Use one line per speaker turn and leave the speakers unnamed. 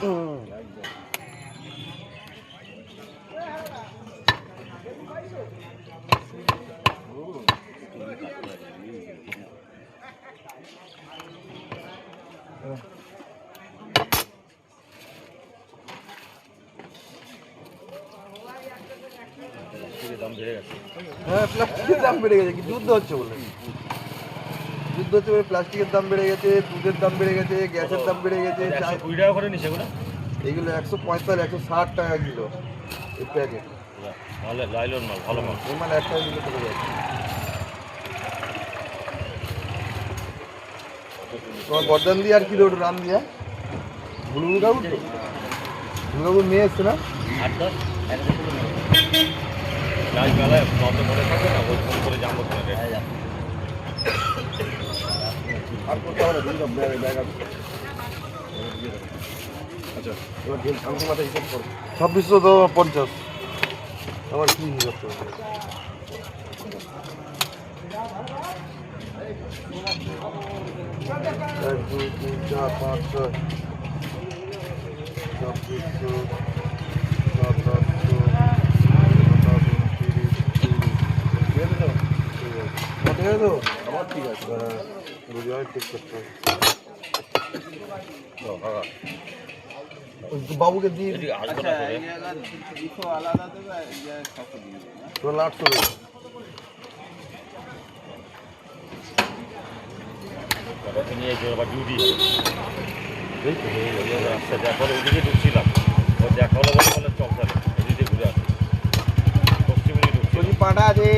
হ্যাঁ প্লাস্টিকের দাম বেড়ে গেছে কি যুদ্ধ হচ্ছে বলে প্লাস্টিকের দাম বেড়ে গেছে, দুধের দাম বেড়ে গেছে, গ্যাসের দাম বেড়ে গেছে।
120 টাকা করে নিচ্ছে এগুলো,
এইগুলো 145 160 টাকা কিলো এই প্যাকেট।
ভালো লাইলন মাল, ভালো মাল।
এই মাল একটা কিলো চলে যাচ্ছে। তোমার গর্দান দিয়ে আর কি রোড রান দিয়া বুলবুল কাকুর তো বুলবুল কাকুর মেয়ে এসছে না?
8-10 লাইভ মেলায় কত করে থাকে না, ওই ফোন করে জানবো তোমার রেট।
আর করতে হবে না, ব্যাগ আছে। আচ্ছা এবার আমি মাথায় হিসাব করো 2650 আবার কি হিসাব করবো? 1 2 3 4 5 6 2600 আমার ঠিক আছে ঠিক করতে হবে। বাবুকে দিয়ে তো 800
নিয়ে আবার ডিউটি রাস্তা দেখা হলে ওদিকে ঢুকছিলাম, ও দেখা হলো বলে চল তাহলে এদিকে ঘুরে আসি, পশ্চিমে ঢুকছি।
পাটা আছে।